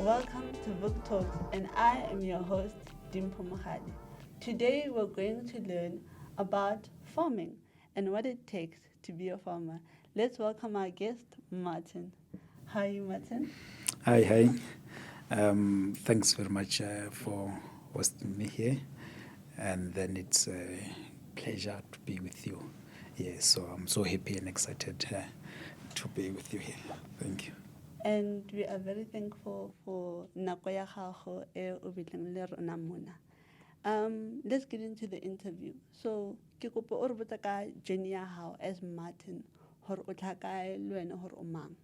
Welcome to Book Talks, and I am your host, Dimpo Mohadi. Today, we're going to learn about farming and what it takes to be a farmer. Let's welcome our guest, Martin. How are you, Martin? Hi. Thanks very much for hosting me here. And then it's a pleasure to be with you. Yeah, so I'm so happy and excited to be with you here. Thank you. And we are very thankful for nako ya gago e o bitleng le rona mona. Let's get into the interview. So, ke kopa o re botsa ka journey ya hao as Martin, hore o tlha kae le wena hore o mang.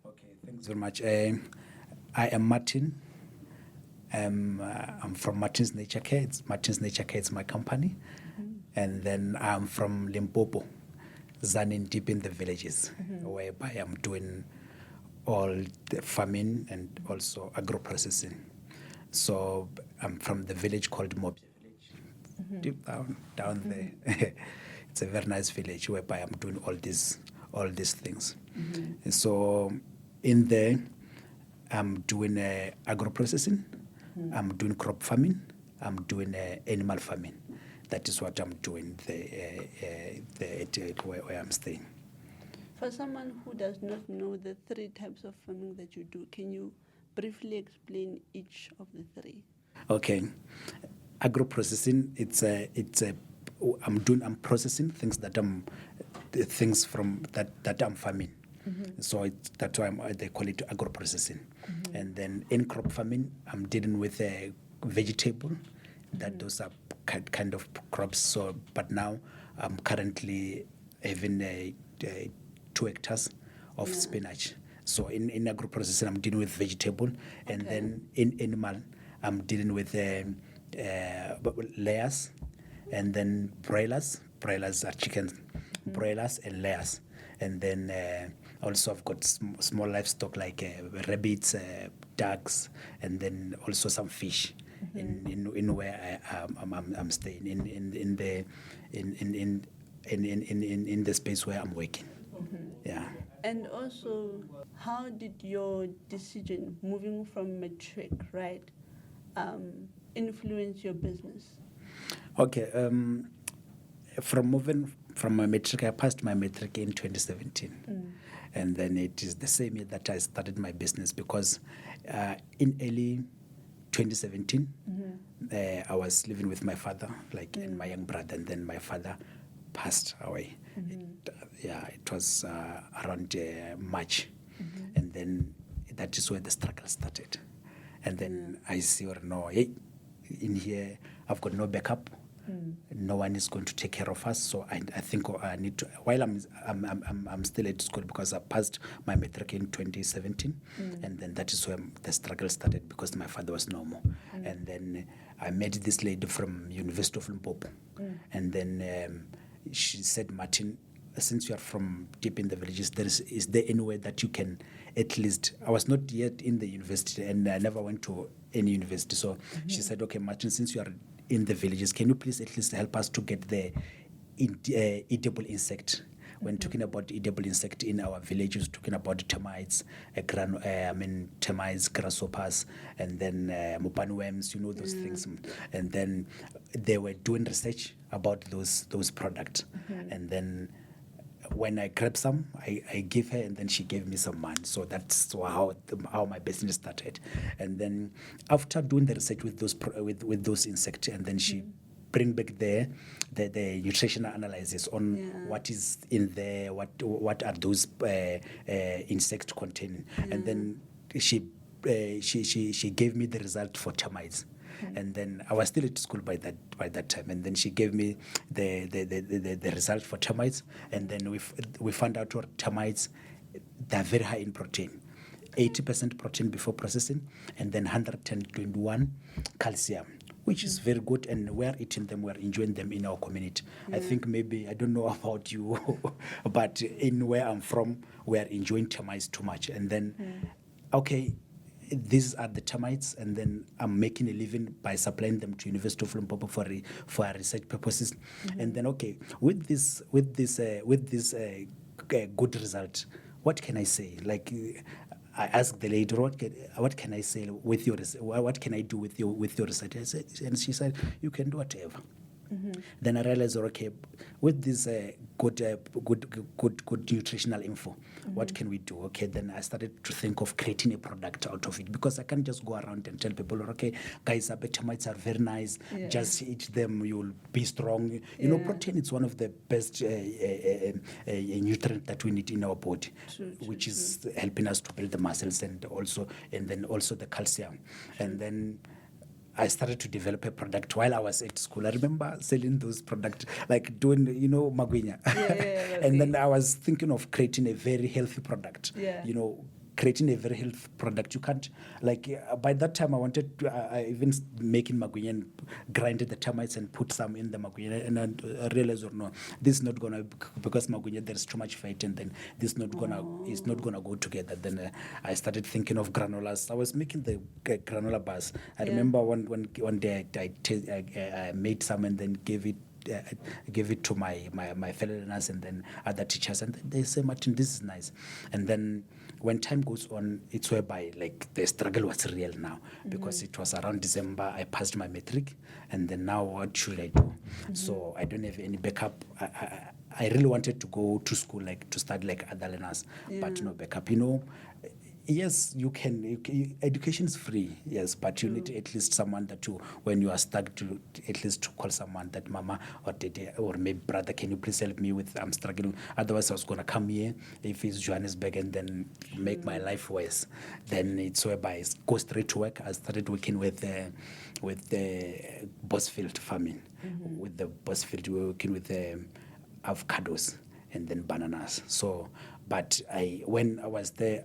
Okay, thanks very much. I am Martin. I'm from Martin's Nature Care. Martin's Nature Care is my company. And then I'm from Limpopo, Zanin, deep in the villages, whereby I'm doing all the farming and also agro-processing. So I'm from the village called Mobi village, deep down there. It's a very nice village whereby I'm doing all these things. So in there, I'm doing agro-processing, I'm doing crop farming, I'm doing animal farming. That is what I'm doing where I'm staying. For someone who does not know the three types of farming that you do, can you briefly explain each of the three? Okay, agro-processing. I'm processing things that I'm farming. So that's why they call it agro-processing. And then in crop farming, I'm dealing with a vegetable. That those are kind of crops. So, but now I'm currently having 2 hectares of spinach. So in agro-processing, I'm dealing with vegetable, and then in animal, I'm dealing with layers, and then broilers. Broilers are chickens, broilers and layers, and then also I've got small livestock like rabbits, ducks, and then also some fish. In where I'm staying in the space where I'm working. Yeah. And also, how did your decision moving from matric, right, influence your business? Okay. From moving from my matric, I passed my matric in 2017. And then it is the same year that I started my business, because in early 2017, I was living with my father, and my young brother, and then my father passed away. It was around March, and then that is where the struggle started. And then I see, hey, in here I've got no backup. No one is going to take care of us, so I think I need to. While I'm still at school, because I passed my matric in 2017, and then that is where the struggle started, because my father was no more. And then I met this lady from University of Limpopo, and then she said, Martin, since you are from deep in the villages, is there anywhere that you can at least? I was not yet in the university, and I never went to any university. So she said, okay, Martin, since you are in the villages, can you please at least help us to get the edible insect? When talking about edible insect in our villages, talking about termites, termites, grasshoppers, and then mopane worms, those things. And then they were doing research about those products. And then when I grabbed some, I gave her, and then she gave me some money. So that's how my business started. And then after doing the research with those insects, and then she bring back the nutritional analysis on what is in there, what are those insects containing, and then she gave me the result for termites. And then I was still at school by that time, and then she gave me the result for termites, and then we found out what termites, they're very high in protein, 80% protein before processing, and then 121 calcium, which is very good, and we're eating them, we're enjoying them in our community. I think maybe, I don't know about you, but in where I'm from, we're enjoying termites too much. And then, okay, these are the termites, and then I'm making a living by supplying them to University of Limpopo for research purposes. And then, okay, with this good result, what can I say? I asked the lady, what can I sell with your, what can I do with your research? I said, and she said, you can do whatever. Then I realized, okay, with this good nutritional info, what can we do? Okay, then I started to think of creating a product out of it, because I can't just go around and tell people, okay, guys, termites are very nice. Yeah. Just eat them, you'll be strong. You know, Yeah. protein is one of the best nutrient that we need in our body, True, which is helping us to build the muscles and then also the calcium. And then I started to develop a product while I was at school. I remember selling those products, like doing, magwinya. And then I was thinking of creating a very healthy product. Yeah. Creating a very healthy product. You can't, by that time I wanted to, I even making magwinya and grinded the termites and put some in the magwinya. And I realized, no, this is not going to, because magwinya, there's too much fight, and then this is not going to go together. Then I started thinking of granolas. I was making the granola bars. I remember one day I made some and then gave it to my fellow learners and then other teachers, and they say, Martin, this is nice. And then when time goes on, it's whereby the struggle was real now, because it was around December I passed my matric, and then now what should I do? So I don't have any backup. I really wanted to go to school, to study like other learners, but no backup. Yes, you can. Education is free, yes, but you need at least someone that when you are stuck, to at least to call someone that mama or dede or maybe brother, can you please help me with, I'm struggling. Otherwise, I was going to come here if it's Johannesburg and then make my life worse. Then it's whereby I go straight to work. I started working with the Bosfield farming. With the Bosfield, we were working with avocados and then bananas. So, but when I was there,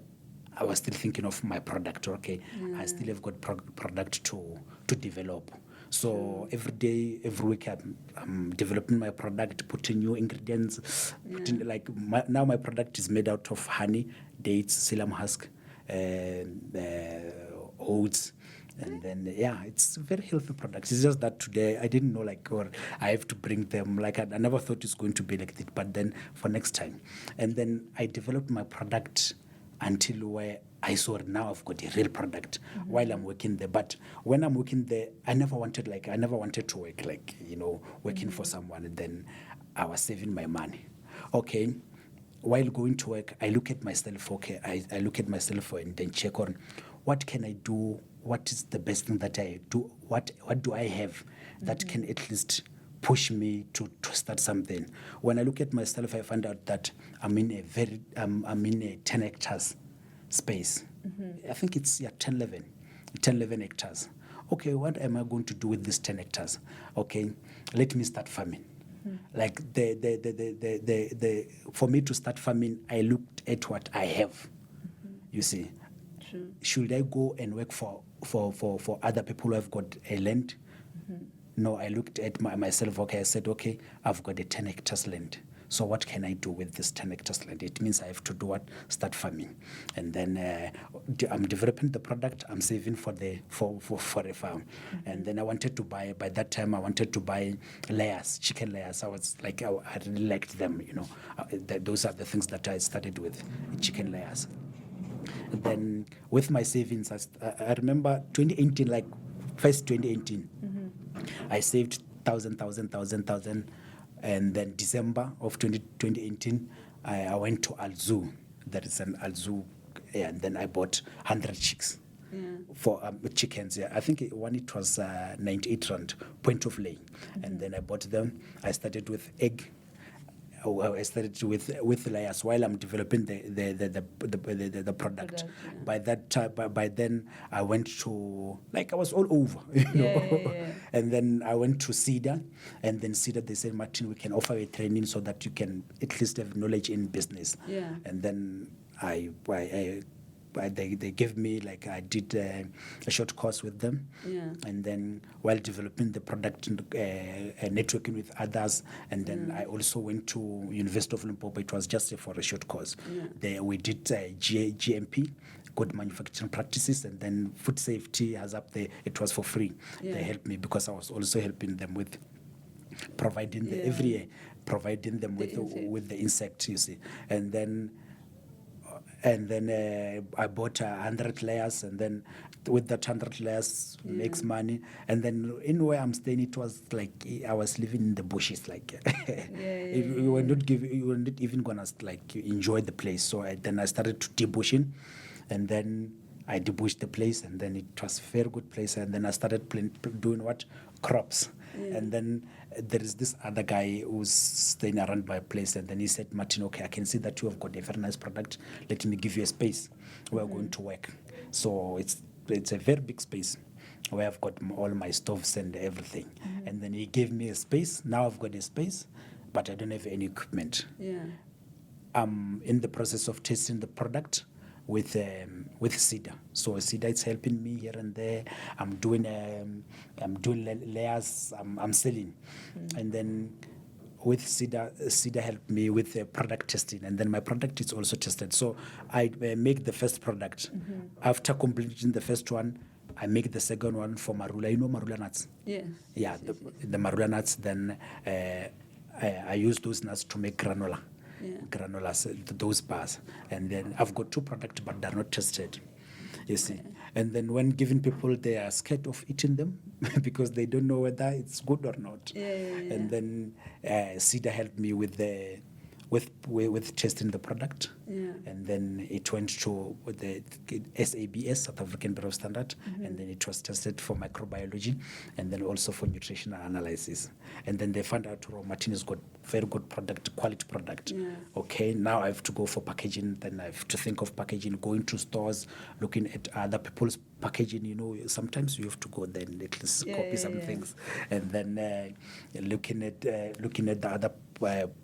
I was still thinking of my product. Okay, I still have got product to develop. So every day, every week, I'm developing my product, putting new ingredients. Now my product is made out of honey, dates, psyllium husk, oats. And then, it's a very healthy product. It's just that today I didn't know, or I have to bring them. I never thought it's going to be like that. But then for next time. And then I developed my product until where I saw now I've got a real product while I'm working there. But when I'm working there, I never wanted to work working for someone. And then I was saving my money. Okay. While going to work, I look at myself. Okay. I look at myself and then check on what can I do? What is the best thing that I do? What do I have that can at least push me to start something? When I look at myself, I find out that I'm in a 10 hectares space. I think it's 10, 11 hectares. Okay, what am I going to do with this 10 hectares? Okay, let me start farming. For me to start farming, I looked at what I have. You see, should I go and work for other people who have got a land? No, I looked at myself. Okay, I said, okay, I've got a 10 hectares land. So what can I do with this 10 hectares land? It means I have to do what? Start farming. And then I'm developing the product. I'm saving for a farm. And then I wanted to buy, by that time, I wanted to buy layers, chicken layers. I was I really liked them, those are the things that I started with, chicken layers. And then with my savings, I remember 2018, first 2018, I saved 1,000, and then December of 2018, I went to Alzu. There is an Alzu, and then I bought 100 chicks for chickens. I think it was 98 rand, point of laying. And then I bought them. I started with egg. I started with layers while I'm developing the product. By that time, by then I went to I was all over, And then I went to CEDA, and then CEDA, they said, Martin, we can offer a training so that you can at least have knowledge in business. And then they gave me I did a short course with them, and then while developing the product, networking with others, and then I also went to University of Limpopo. It was just for a short course. There we did GMP, good manufacturing practices, and then food safety has up there. It was for free. They helped me because I was also helping them with providing every year providing them with the insect, you see, and then. And then I bought 100 layers, and then with that 100 layers makes money. And then in where I'm staying, it was like I was living in the bushes. Like you were not even gonna like enjoy the place. So then I started to debushing, and then I debushed the place, and then it was a very good place. And then I started doing what? Crops. And then there is this other guy who's staying around my place, and then he said, Martin, okay, I can see that you have got a very nice product. Let me give you a space where we're going to work. So it's a very big space where I've got all my stoves and everything. And then he gave me a space. Now I've got a space, but I don't have any equipment. I'm in the process of testing the product with Cedar. So Cedar is helping me here and there. I'm doing layers. I'm selling, and then with Cedar helped me with product testing, and then my product is also tested. So I make the first product. After completing the first one, I make the second one for marula. You know marula nuts? Yes. Yeah, the marula nuts. Then I use those nuts to make granola. Granulas, those bars. And then I've got two products, but they're not tested, you see. And then when giving people, they are scared of eating them because they don't know whether it's good or not. And then Cedar helped me with testing the product. And then it went to the SABS, South African Bureau of Standard, and then it was tested for microbiology, and then also for nutritional analysis. And then they found out, oh, Martin has got very good product, quality product. Okay, now I have to go for packaging. Then I have to think of packaging, going to stores, looking at other people's packaging. You know, sometimes you have to go there and at least copy some things, and then looking at the other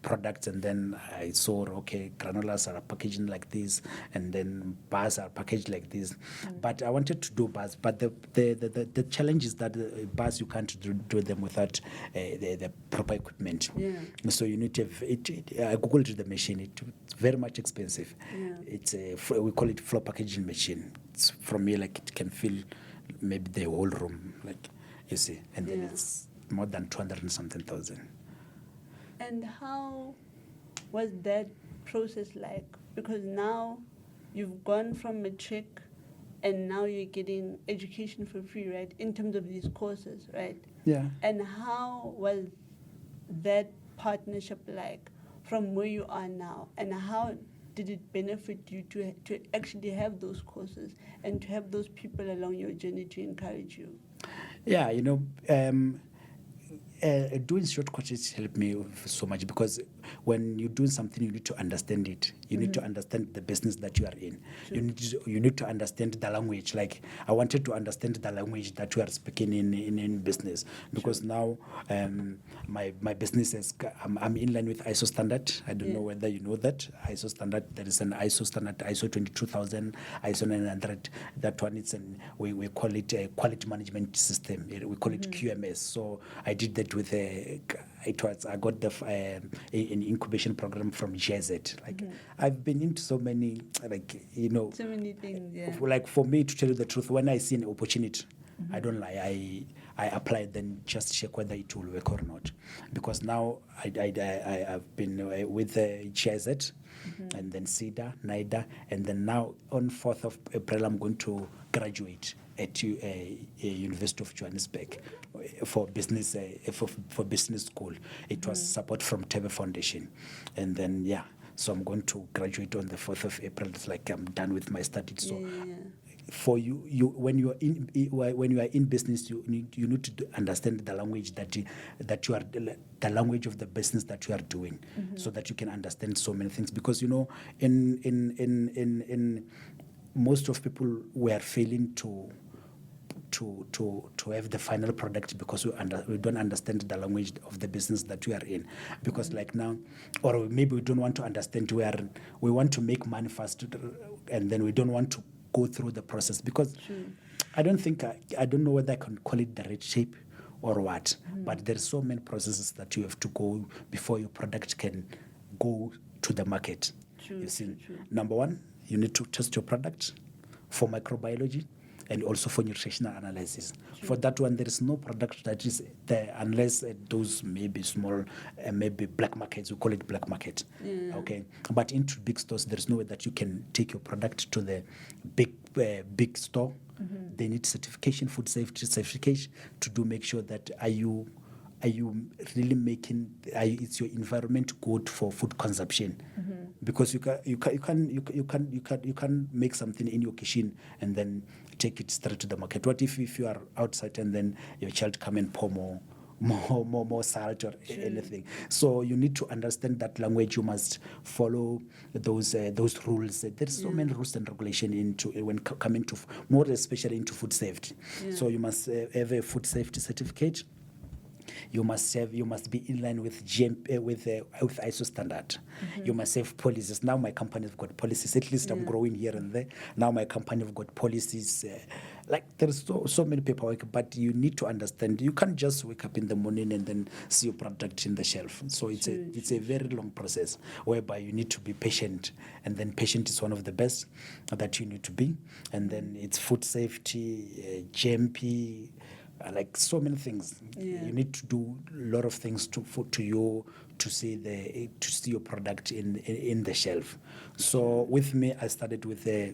products. And then I saw, okay, granolas are packaging like this, and then bars are packaged like this. But I wanted to do bars, but the challenge is that bars, you can't do them without the proper equipment. So you need to have it. I googled the machine. It's very much expensive. It's we call it floor packaging machine. It's from me, like it can fill maybe the whole room, like you see, and then it's more than 200 and something thousand. And how was that process like? Because now you've gone from matric and now you're getting education for free, right? In terms of these courses, right? And how was that partnership like from where you are now? And how did it benefit you to actually have those courses and to have those people along your journey to encourage you? Yeah, you know, doing short courses helped me so much, because when you're doing something, you need to understand it. You need to understand the business that you are in. You need to understand the language. Like I wanted to understand the language that we are speaking in business, because now my business is I'm in line with ISO standard. I don't know whether you know that ISO standard. There is an ISO standard, ISO 22000, ISO 900. That one is we call it a quality management system. We call it QMS. So I did that with I got an incubation program from GIZ. Like I've been into so many, like, you know, so many things. Like for me, to tell you the truth, when I see an opportunity, I don't lie. I apply, then just check whether it will work or not. Because now I've been with GIZ, and then Cedar, NIDA, and then now on 4th of April I'm going to graduate at a University of Johannesburg for business for business school. It was support from Tebe Foundation, and then so I'm going to graduate on the 4th of April. It's like I'm done with my studies. So for you when you are in business, you need to understand the language that you are, the language of the business that you are doing, so that you can understand so many things. Because you know, in most of people were failing to have the final product, because we don't understand the language of the business that we are in. Because like now, or maybe we don't want to understand, we want to make money fast, and then we don't want to go through the process, because I don't know whether I can call it the red shape or what, but there's so many processes that you have to go before your product can go to the market. You see, number one, you need to test your product for microbiology. and also for nutritional analysis. For that one, there is no product that is there unless those maybe small, maybe black markets, we call it black market. Okay, but into big stores, there's no way that you can take your product to the big store. They need certification, food safety certification, to make sure that are you really making is your environment good for food consumption? Because you can make something in your kitchen and then take it straight to the market. What if you are outside and then your child come and pour more salt or anything? So you need to understand that language. You must follow those rules. There's so many rules and regulation into when coming to more especially into food safety. So you must have a food safety certificate. You must be in line with GMP, with ISO standard. You must have policies. Now my company have got policies. At least I'm growing here and there. Now my company have got policies. Like there's so many paperwork, but you need to understand. You can't just wake up in the morning and then see your product in the shelf. So it's a very long process whereby you need to be patient, and then patient is one of the best that you need to be. And then it's food safety, GMP. Like so many things, you need to do a lot of things to see your product in the shelf. So with me, I started with a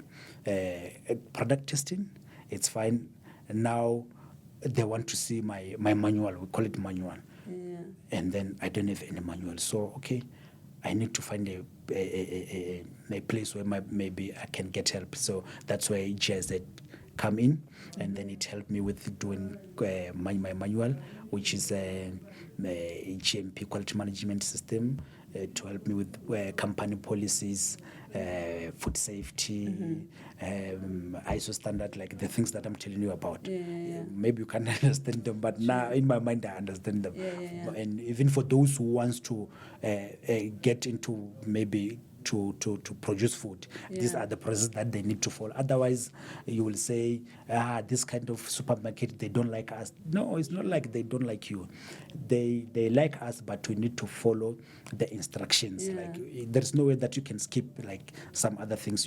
product testing. It's fine. And now they want to see my manual. We call it manual. And then I don't have any manual. So okay, I need to find a place where maybe I can get help. So that's why GIZ come in, and then it helped me with doing my manual, which is a GMP quality management system, to help me with company policies, food safety, ISO standard, like the things that I'm telling you about. Maybe you can't understand them, but now in my mind I understand them. And even for those who wants to get into maybe to produce food, these are the processes that they need to follow. Otherwise, you will say, this kind of supermarket, they don't like us. No, it's not like they don't like you. They like us, but we need to follow the instructions. Like there's no way that you can skip like some other things.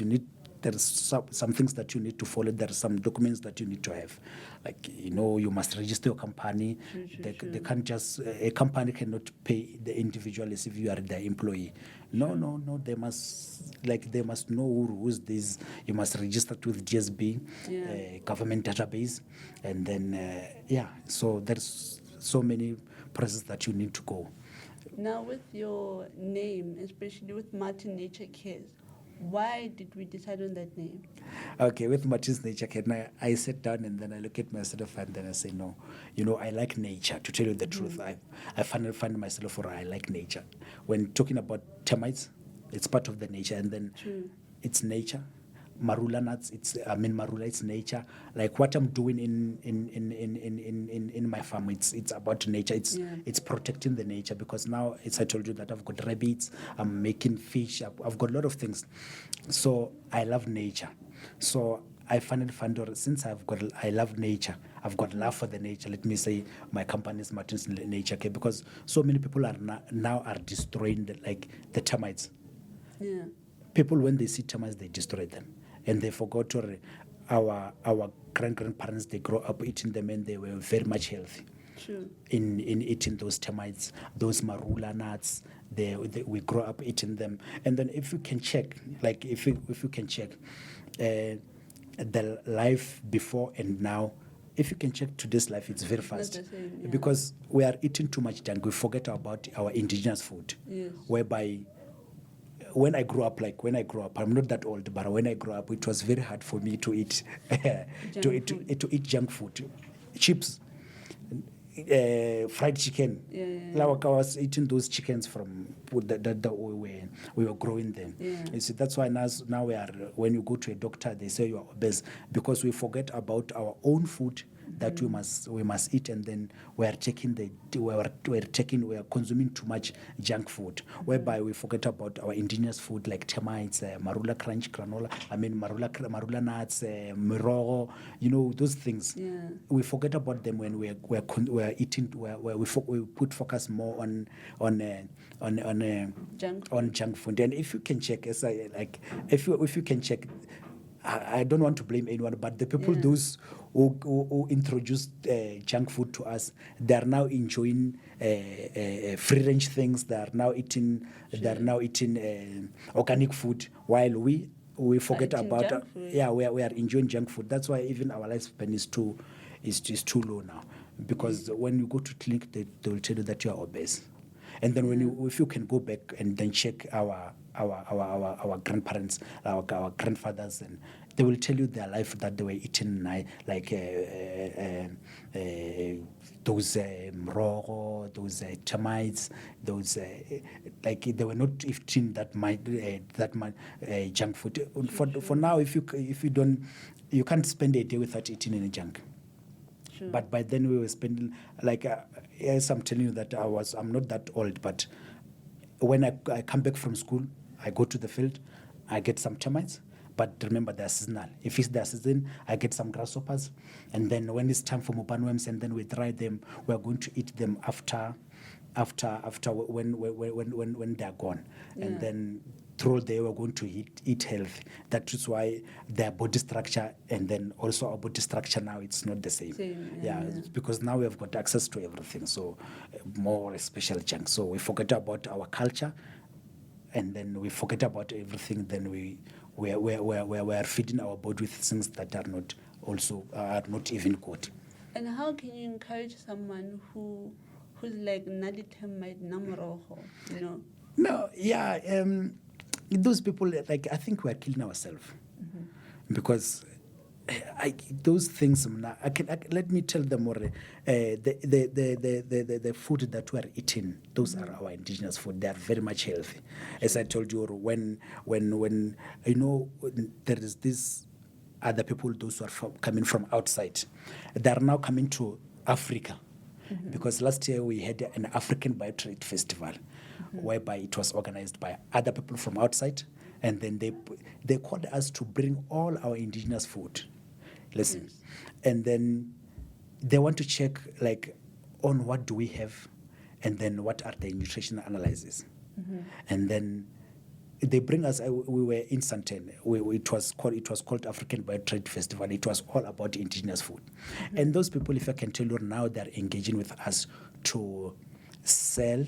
There's some things that you need to follow. There are some documents that you need to have. Like, you must register your company. They can't just, a company cannot pay the individual as if you are their employee. No. They must know who's this. You must register it with GSB, government database. And then, so there's so many processes that you need to go. Now with your name, especially with Martin Nature Cares, why did we decide on that name? Okay, with Martin's Nature Care, I sit down and then I look at myself and then I say, no, I like nature. To tell you the truth, I find myself, or I like nature. When talking about termites, it's part of the nature, and then it's nature. Marula nuts, marula, it's nature. Like what I'm doing in my farm, it's about nature. It's protecting the nature, because now, as I told you, that I've got rabbits, I'm making fish, I've got a lot of things. So I love nature. So I finally found out, since I love nature, I've got love for the nature. Let me say my company is Martin's Nature Care, because so many people are now destroying the termites. People, when they see termites, they destroy them. And they forgot our grandparents, they grow up eating them, and they were very much healthy. In eating those termites, those marula nuts, we grow up eating them. And then if you can check, if you can check the life before and now, if you can check today's life, it's very fast. Because we are eating too much junk. We forget about our indigenous food, whereby when I grew up, I'm not that old, but when I grew up, it was very hard for me to eat to eat junk food, chips, fried chicken. Like I was eating those chickens from that we were growing them. You see, that's why now when you go to a doctor, they say you are obese, because we forget about our own food that we must eat, and then we are consuming too much junk food, whereby we forget about our indigenous food like termites, marula crunch, marula nuts, mirogo, those things. We forget about them when we are eating. We put focus more on junk food. And if you can check, if you can check, I don't want to blame anyone, but the people, Yeah. those who introduced junk food to us, they are now enjoying free range things. They are now eating. They are now eating organic food, while we forget eating about junk food. yeah, we are enjoying junk food. That's why even our lifespan is too low now, because when you go to clinic, they will tell you that you are obese. And then if you can go back and then check our grandparents, our grandfathers, and they will tell you their life, that they were eating like those mrogo, those termites, those like they were not eating that much junk food. For now, if you don't, you can't spend a day without eating any junk. Sure. But by then we were spending, like, yes, I'm telling you that I'm not that old, but when I come back from school, I go to the field, I get some termites, but remember they're seasonal. If it's their season, I get some grasshoppers, and then when it's time for mopanworms, and then we dry them, we're going to eat them after when they're gone. Yeah. And then through there we're going to eat healthy. That is why their body structure and then also our body structure now, it's not the same. Yeah. It's because now we have got access to everything, so more special junk. So we forget about our culture, and then we forget about everything. Then we are feeding our body with things that are not even good. And how can you encourage someone who's like nadi termite namoroho, you know? No, yeah, those people, like, I think we're killing ourselves, because those things. Let me tell them more. The food that we are eating, those are our indigenous food. They are very much healthy. As I told you, when you know, there is this other people, those who are coming from outside, they are now coming to Africa. Because last year we had an African Biotrade Festival, whereby it was organized by other people from outside, and then they called us to bring all our indigenous food. Listen, Yes. and then they want to check, like, on what do we have, and then what are the nutritional analyses, and then they bring us. We were in Santen. It was called African Biotrade Festival. It was all about indigenous food, and those people, if I can tell you now, they're engaging with us to sell.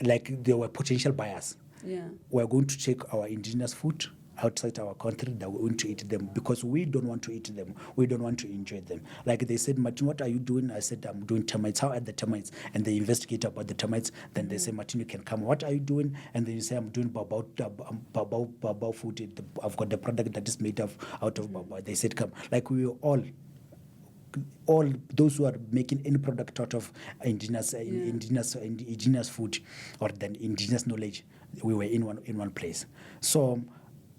Like, they were potential buyers. Yeah. We're going to take our indigenous food outside our country, that we're going to eat them, because we don't want to eat them. We don't want to enjoy them. Like, they said, Martin, what are you doing? I said, I'm doing termites. How are the termites? And they investigate about the termites. Then they say, Martin, you can come. What are you doing? And then you say, I'm doing babao food. I've got the product that is made out of babao. They said, come. Like, we were all those who are making any product out of indigenous food, or then indigenous knowledge, we were in one place. So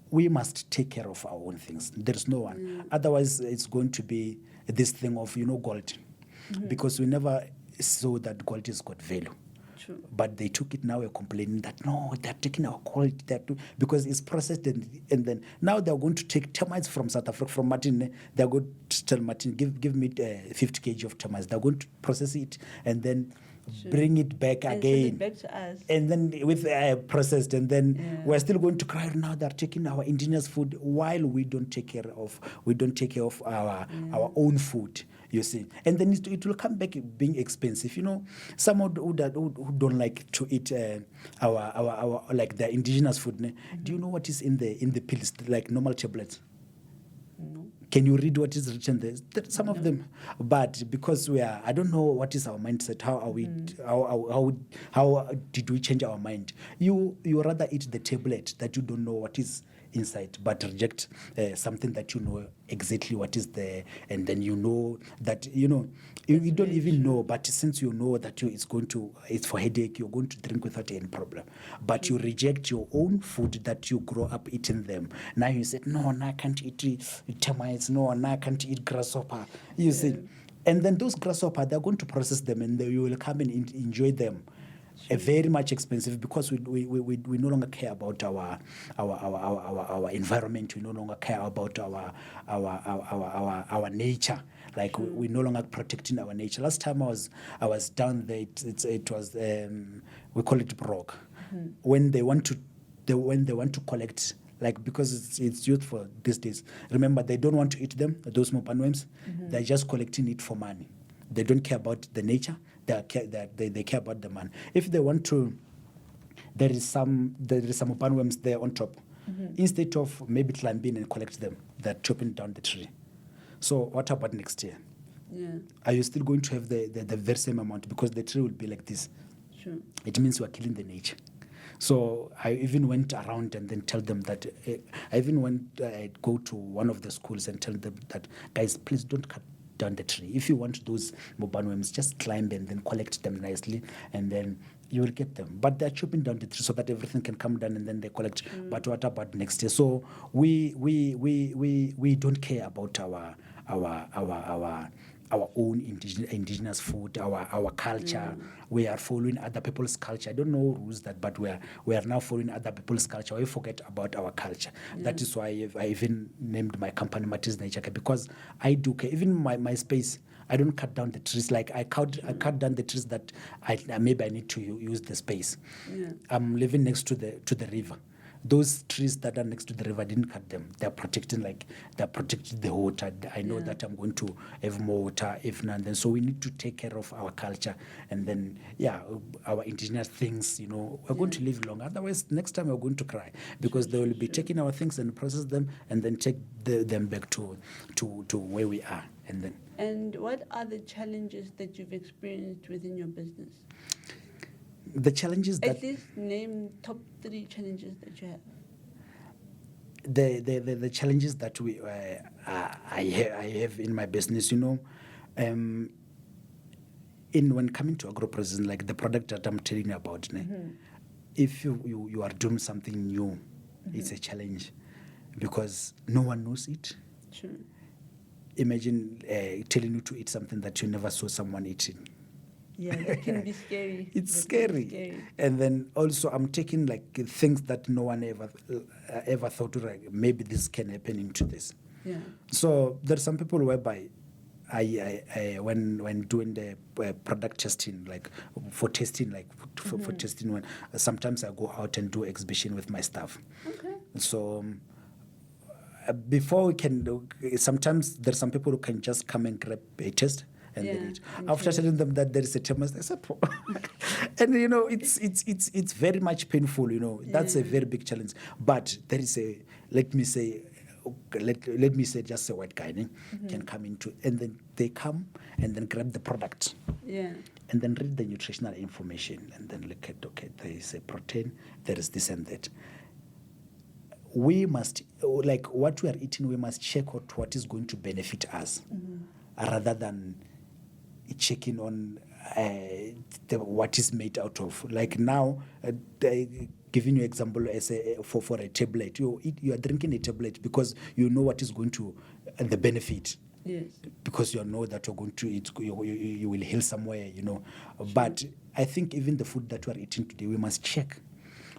we must take care of our own things. There's no one. Otherwise, it's going to be this thing of, gold. Because we never saw that gold has got value. True. But they took it, now we're complaining that, no, they're taking our gold, because it's processed, and then now they're going to take termites from South Africa, from Martin. They're going to tell Martin, give me 50 kg of termites. They're going to process it and then bring it back And again. send it back to us. And then with processed, and then we're still going to cry, now they're taking our indigenous food, while we don't take care of our own food. You see, and then it will come back being expensive. Someone who don't like to eat our like the indigenous food. Do you know what is in the pills, like normal tablets? No. Can you read what is written there? Some of them, but because I don't know what is our mindset. How are we? How did we change our mind? You rather eat the tablet that you don't know what is inside, but reject something that you know exactly what is there, and then that you don't even know, but since you know that it's for headache, you're going to drink without any problem. But you reject your own food that you grow up eating them. Now you said, no, I can't eat termites, no, I can't eat grasshopper. You see, and then those grasshopper, they're going to process them, and you will come and enjoy them. Very much expensive, because we no longer care about our environment. We no longer care about our nature. Like, we no longer protecting our nature. Last time I was down there, it was we call it Brock. When they want to collect like because it's youthful these days. Remember, they don't want to eat them, those mopanworms. They're just collecting it for money. They don't care about the nature. They care about the money. If they want to, there is some mopanworms there on top. Instead of maybe climbing and collect them, they're chopping down the tree. So what about next year? Yeah. Are you still going to have the very same amount? Because the tree will be like this. Sure. It means we're killing the nature. So I even went around and then tell them that, I even went, I'd go to one of the schools and tell them that, guys, please don't cut down the tree. If you want those mopanworms, just climb and then collect them nicely, and then you will get them. But they're chopping down the tree so that everything can come down and then they collect. But what about next year? So we don't care about our own indigenous food, our culture. We are following other people's culture. I don't know who's that, but we are now following other people's culture. We forget about our culture. That is why I even named my company Matis Nature Care, because I do care. Even my space, I don't cut down the trees. Like I cut down the trees that maybe I need to use the space. I'm living next to the river. Those trees that are next to the river, I didn't cut them. They're protecting the water. I know that I'm going to have more water if not. Then so we need to take care of our culture, and then our indigenous things. We're going to live long. Otherwise, next time we're going to cry, because they will be taking our things and process them and then take them back to where we are. And what are the challenges that you've experienced within your business? The challenges that... At least name top 3 challenges that you have. The challenges that I have in my business, when coming to agro-processing, like the product that I'm telling you about, if you are doing something new, it's a challenge, because no one knows it. Sure. Imagine telling you to eat something that you never saw someone eating. Yeah, that can be scary. It's scary. And then also I'm taking like things that no one ever thought, like, maybe this can happen into this. Yeah. So there's some people whereby I when doing the product testing, like for testing, for testing, when sometimes I go out and do exhibition with my staff. Okay. So before we can do, sometimes there's some people who can just come and grab a test. And then eat. After telling them that there is a terminus, they said, and it's very much painful. That's a very big challenge. But there is let me say just a white guy can come into, and then they come and then grab the product. Yeah. And then read the nutritional information and then look at, okay, there is a protein, there is this and that. We must, like what we are eating, we must check out what is going to benefit us, rather than checking on what is made out of. Like now, giving you example as for a tablet, you are drinking a tablet because you know what is going to the benefit. Yes. Because you know that you're going to eat, you will heal somewhere, But I think even the food that we are eating today, we must check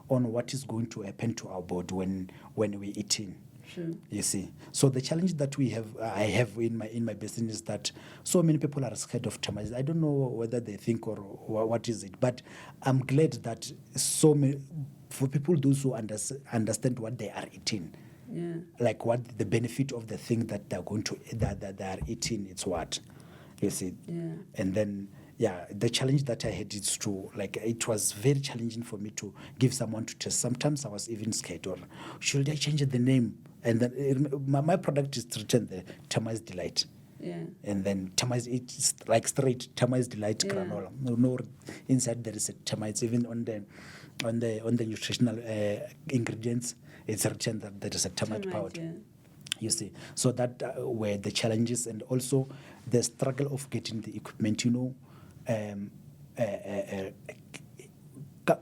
on what is going to happen to our body when we're eating. Sure. You see, so the challenge that I have in my business is that so many people are scared of termites. I don't know whether they think or what is it, but I'm glad that so many, for people those who understand what they are eating, like what the benefit of the thing that they're going to that they are eating, it's what, you see, and then. Yeah, the challenge that I had is to, like, it was very challenging for me to give someone to test. Sometimes I was even scared, or should I change the name? And then my product is written the Termites Delight. Yeah. And then termites, it's like straight Termites Delight granola. No, inside there is a termites. Even on the nutritional ingredients, it's written that there is a termite powder. Yeah. You see, so that were the challenges, and also the struggle of getting the equipment.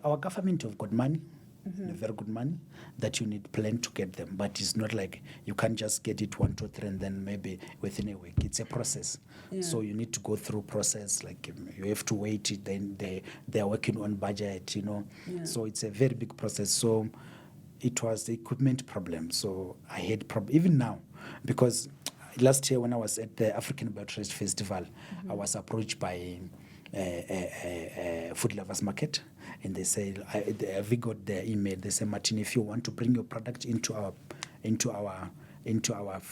Our government have got money, very good money, that you need plan to get them. But it's not like you can't just get it 1, 2, 3, and then maybe within a week. It's a process. Yeah. So you need to go through process. Like you have to wait. Then they are working on budget. Yeah. So it's a very big process. So it was the equipment problem. So I had even now, because last year when I was at the African Biotrust Festival, I was approached by food lovers market, and they say, have we got their email? They say, Martin, if you want to bring your product into our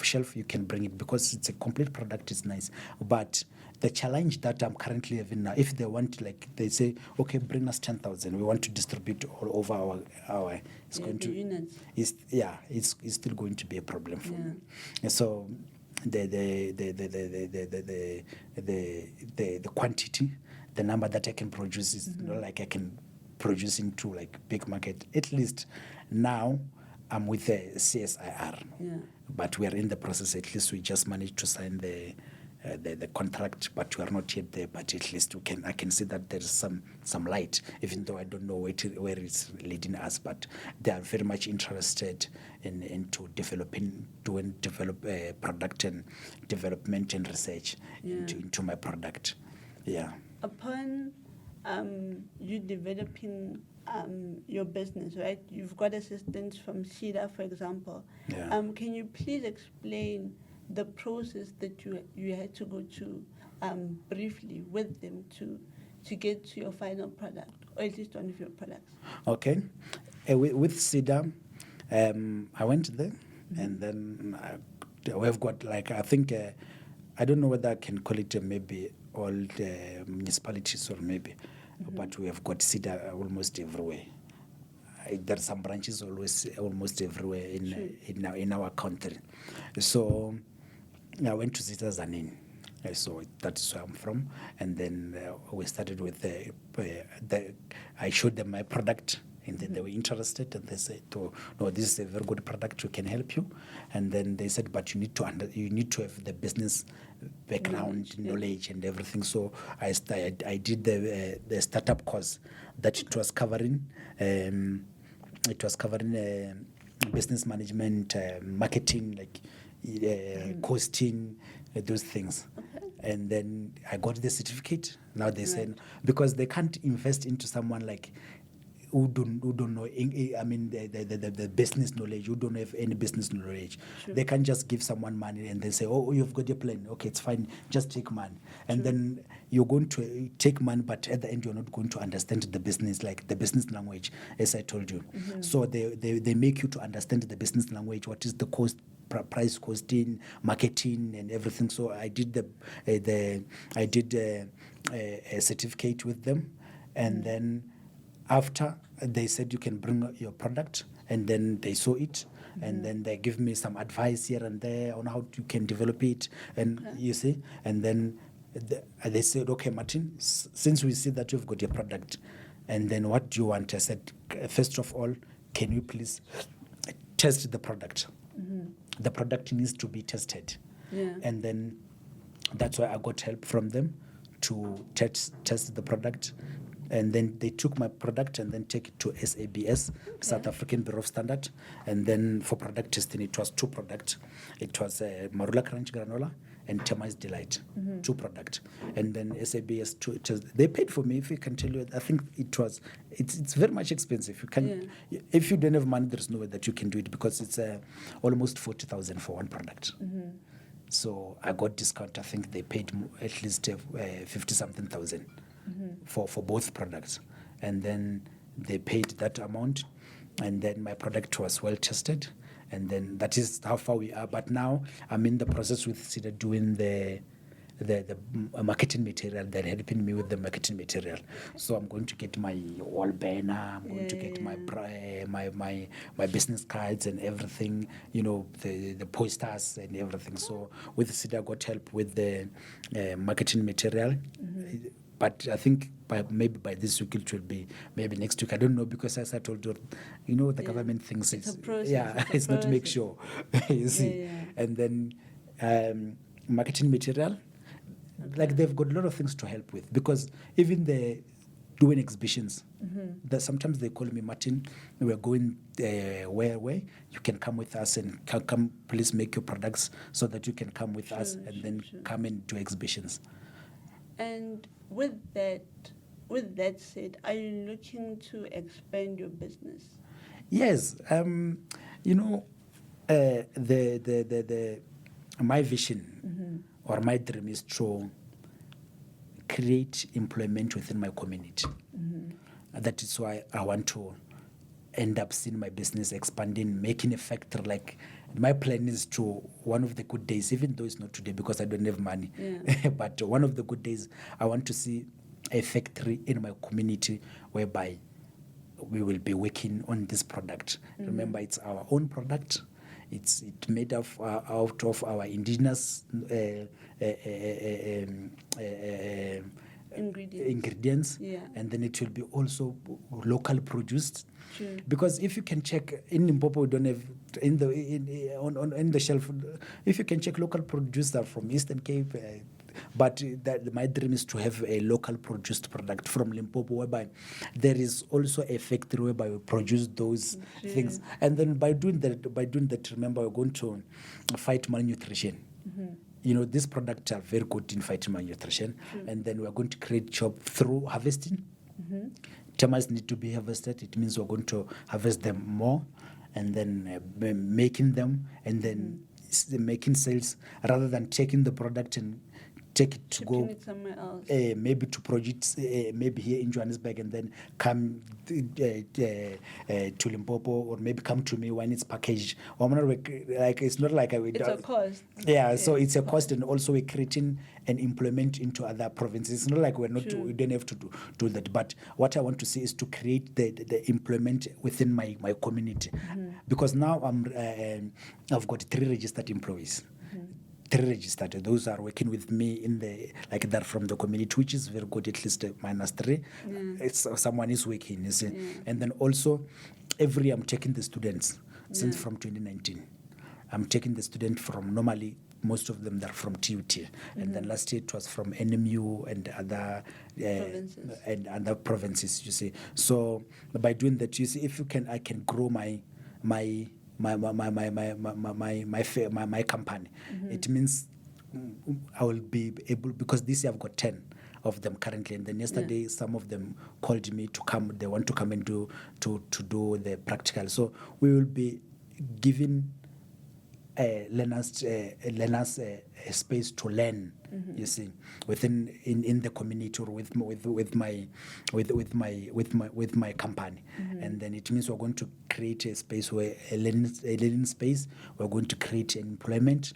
shelf, you can bring it, because it's a complete product. It's nice, but the challenge that I'm currently having now, if they want, like they say, okay, bring us 10,000, we want to distribute all over our it's going to units. It's still going to be a problem for me. And so the quantity, the number that I can produce is not like I can produce into like big market. At least now I'm with the CSIR, but we are in the process. At least we just managed to sign the contract, but we are not yet there. But at least I can see that there is some light, even though I don't know where it's leading us. But they are very much interested into develop product and development and research into my product. Yeah. Upon you developing your business, right? You've got assistance from SEDA, for example. Yeah. Can you please explain the process that you had to go to briefly with them to get to your final product, or at least one of your products? Okay. With SEDA, I went there, and then we've got, like, I think, I don't know whether I can call it maybe all the municipalities or maybe, but we have got SEDA almost everywhere. There are some branches almost everywhere in our country. So I went to SEDA Zanin. So that is where I'm from. And then we started with I showed them my product, and then they were interested, and they said, "Oh, no, this is a very good product. We can help you." And then they said, "But you need to have the business background knowledge and everything." So I did the startup course that it was covering. It was covering business management, marketing, like costing, those things. Okay. And then I got the certificate. Now they say, because they can't invest into someone like who don't know, I mean, the business knowledge, who don't have any business knowledge. True. They can't just give someone money and then say, "Oh, you've got your plan. Okay, it's fine. Just take money." And then you're going to take money, but at the end you're not going to understand the business, like the business language, as I told you. So they make you to understand the business language. What is the cost? Price, costing, marketing, and everything. So I did a certificate with them, and then after they said you can bring your product, and then they saw it, and then they give me some advice here and there on how you can develop it, and you see, and then they said, "Okay, Martin, since we see that you've got your product, and then what do you want?" I said, "First of all, can you please test the product?" The product needs to be tested. And then that's why I got help from them to test the product. And then they took my product and then take it to SABS, South African Bureau of Standard. And then for product testing, it was 2 products. It was Marula Crunch Granola and Termites Delight, 2 products. And then SABS, they paid for me, if I can tell you. I think it's very much expensive. You can, if you don't have money, there's no way that you can do it, because it's almost 40,000 for one product. So I got discount. I think they paid at least 50-something thousand for both products. And then they paid that amount, and then my product was well tested. And then that is how far we are. But now I'm in the process with SEDA doing the marketing material. They're helping me with the marketing material. So I'm going to get my wall banner. I'm going to get my business cards and everything. You know, the posters and everything. So with SEDA, I got help with the marketing material. But I think maybe by this week it will be, maybe next week. I don't know, because as I told you, the government thinks it's a process. it's not to make sure. You see. And then marketing material, like they've got a lot of things to help with, because even the doing exhibitions, that sometimes they call me, "Martin, we're going where you can come with us, and come please make your products so that you can come with us and then come and do exhibitions." And with that said, are you looking to expand your business? Yes. My vision or my dream is to create employment within my community. That is why I want to end up seeing my business expanding, making a factor. Like, my plan is to, one of the good days, even though it's not today because I don't have money, but one of the good days, I want to see a factory in my community whereby we will be working on this product. Remember, it's our own product. It's made out of our indigenous ingredients, and then it will be also local produced. Sure. Because if you can check in Limpopo, we don't have in the shelf. If you can check local producer from Eastern Cape. But my dream is to have a local produced product from Limpopo, whereby there is also a factory whereby we produce those things. And then by doing that, remember, we're going to fight malnutrition. You know, these products are very good in fighting malnutrition. And then we're going to create job through harvesting. Termites need to be harvested. It means we're going to harvest them more, and then making them, and then making sales, rather than taking the product and take it to go it somewhere else. Maybe to project maybe here in Johannesburg, and then come to Limpopo, or maybe come to me when it's packaged. Like, it's not like it's a cost. Yeah, so it's a cost, and also we're creating an employment into other provinces. It's not like we don't have to do that. But what I want to see is to create the employment within my community, because now I've got 3 registered employees. 3 registered. Those are working with me in the, like, that from the community, which is very good. At least -3. It's someone is working, you see. And then also every year I'm taking the students since from 2019. I'm taking the student from, normally most of them are from TUT, and then last year it was from NMU and other provinces, you see. So by doing that, you see, if you can, I can grow my company. It means I will be able, because this year I've got 10 of them currently, and then yesterday some of them called me to come. They want to come and do the practical. So we will be giving learners a space to learn. You see, within in the community, or with my company, and then it means we're going to create a space where a learning space. We're going to create employment,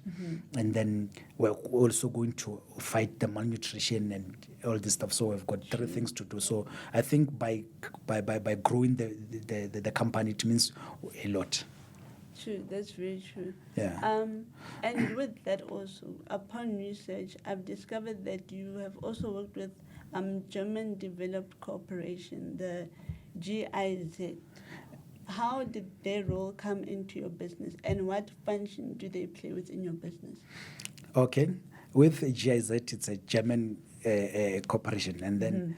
and then we're also going to fight the malnutrition and all this stuff. So we've got 3 things to do. So I think by growing the company, it means a lot. True, that's very true. Yeah. And with that also, upon research, I've discovered that you have also worked with German Developed Corporation, the GIZ. How did their role come into your business, and what function do they play within your business? Okay. With GIZ, it's a German corporation, and then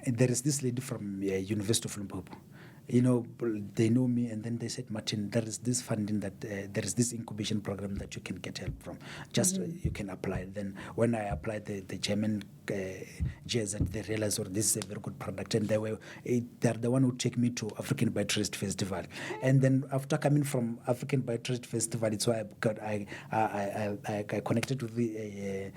there is this lady from University of Limpopo. You know, they know me, and then they said, Martin, there is this funding that there is this incubation program that you can get help from. Just you can apply. Then when I applied the German GIZ, they realized, this is a very good product, and they're the one who take me to African Biotourist Festival. And then after coming from African Biotourist Festival, it's why I connected with the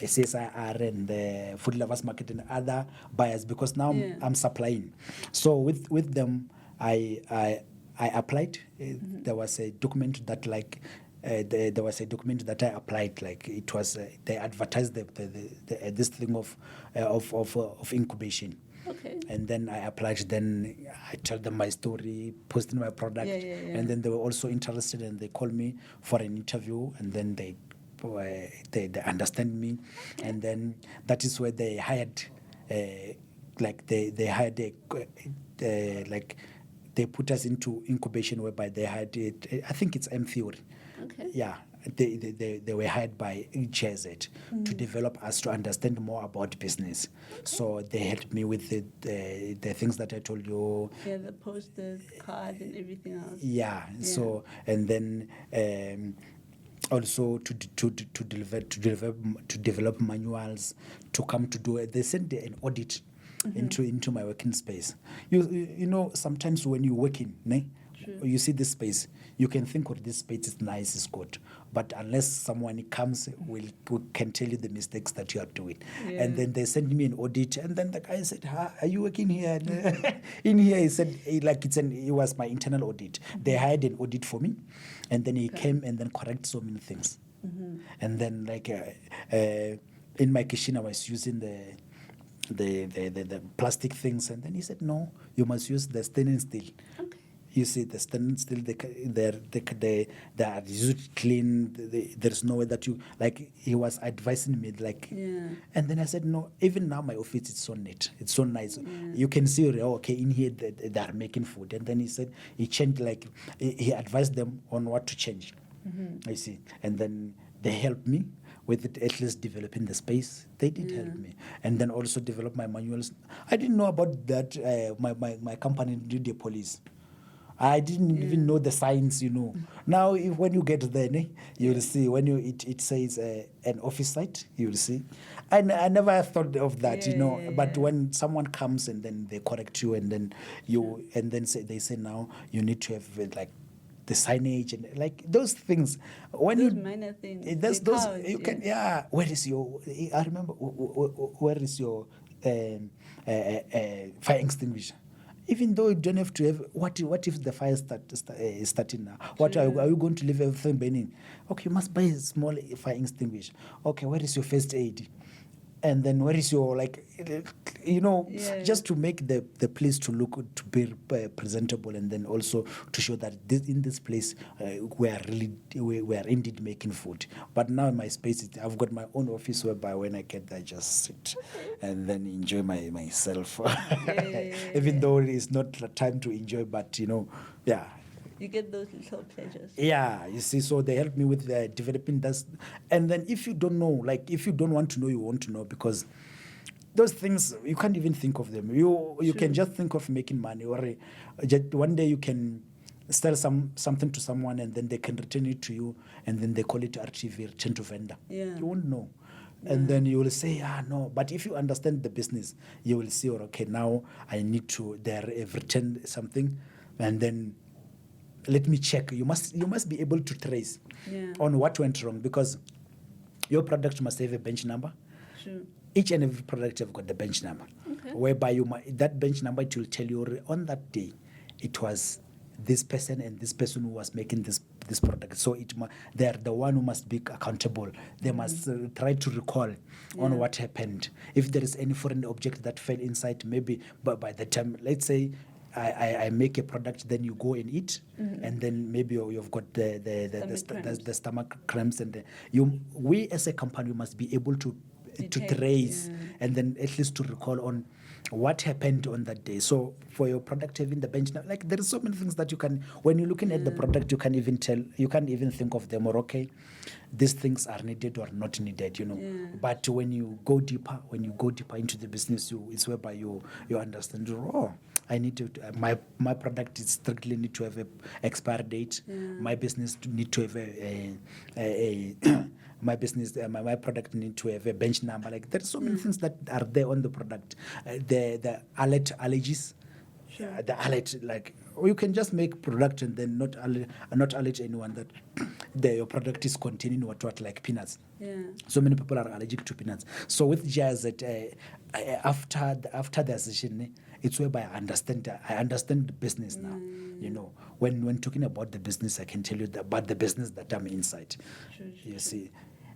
CSIR and the Food Lovers Market and other buyers, because now I'm supplying. So with them, I applied. There was a document that there was a document that I applied. Like, it was they advertised this thing of incubation. Okay. And then I applied. Then I told them my story, posted my product, and then they were also interested, and they called me for an interview, and then they understand me, and then that is where they hired, they hired they put us into incubation, whereby they hired it. I think it's M Theory. Okay. Yeah. They were hired by GIZ to develop us, to understand more about business. So they helped me with the things that I told you. Yeah, the posters, card, and everything else. Yeah. So, and then also to develop manuals, to come to do it. They sent an audit into my working space. You know, sometimes when you're working, True. You see this space, you can think, oh, this space is nice, it's good. But unless someone comes, who can tell you the mistakes that you are doing. Yeah. And then they sent me an audit, and then the guy said, are you working here? And, in here, he said, it was my internal audit. They hired an audit for me, and then he came and then correct so many things. And then in my kitchen, I was using the plastic things, and then he said, no, you must use the stainless steel. Okay. You see, the stainless steel, they are usually clean. There's no way that you, like, he was advising me, like, Yeah. and then I said, no, even now my office is so neat, it's so nice. Yeah. You can see, oh, okay, in here they are making food. And then he said, he changed, like, he advised them on what to change. I see. And then they helped me with it, at least developing the space. They did help me. And then also develop my manuals. I didn't know about that. My company did the police. I didn't even know the signs, Now, when you get there, you'll see, when it says an office site, you'll see. I never thought of that, but when someone comes and then they correct you, and then they say now you need to have like the signage and like those things. When those minor things. Those you can. Where is your? I remember. Where is your fire extinguisher? Even though you don't have to have, what if the fire is starting now? What are you going to leave everything burning? Okay, you must buy a small fire extinguisher. Okay, where is your first aid? And then where is your, just to make the place to look, to be presentable, and then also to show that in this place we are indeed making food. But now in my space, I've got my own office whereby when I get there, I just sit and then enjoy myself. Even though it is not the time to enjoy, but yeah. You get those little pleasures. Yeah, you see, so they help me with developing this. And then if you don't know, like if you don't want to know, you want to know, because those things, you can't even think of them. You can just think of making money, or just one day you can sell something to someone and then they can return it to you, and then they call it RTV, return to vendor. Yeah. You won't know. And then you will say, no. But if you understand the business, you will see, okay, now I need to, they have returned something, and then let me check. You must be able to trace on what went wrong, because your product must have a bench number. Sure. Each and every product have got the bench number, whereby that bench number, it will tell you on that day it was this person and this person who was making this product. So they are the one who must be accountable. They must try to recall on what happened. If there is any foreign object that fell inside, maybe, but by the time, let's say, I make a product, then you go and eat, and then maybe you've got the stomach cramps, and we as a company must be able to trace and then at least to recall on what happened on that day. So for your product having the bench, like there are so many things that you can, when you're looking at the product, you can't even think of them, or okay, these things are needed or not needed, But when you go deeper into the business, it's whereby you understand, I need to, my product is strictly need to have a expiry date. My business need to have my business, my product need to have a bench number. Like there's so many things that are there on the product. The alert allergies, the alert, like you can just make product and then not alert anyone that your product is containing what like peanuts. Yeah. So many people are allergic to peanuts. So with GIZ, after the session, it's whereby I understand the business now. When talking about the business, I can tell you about the business that I'm inside. Sure. You see.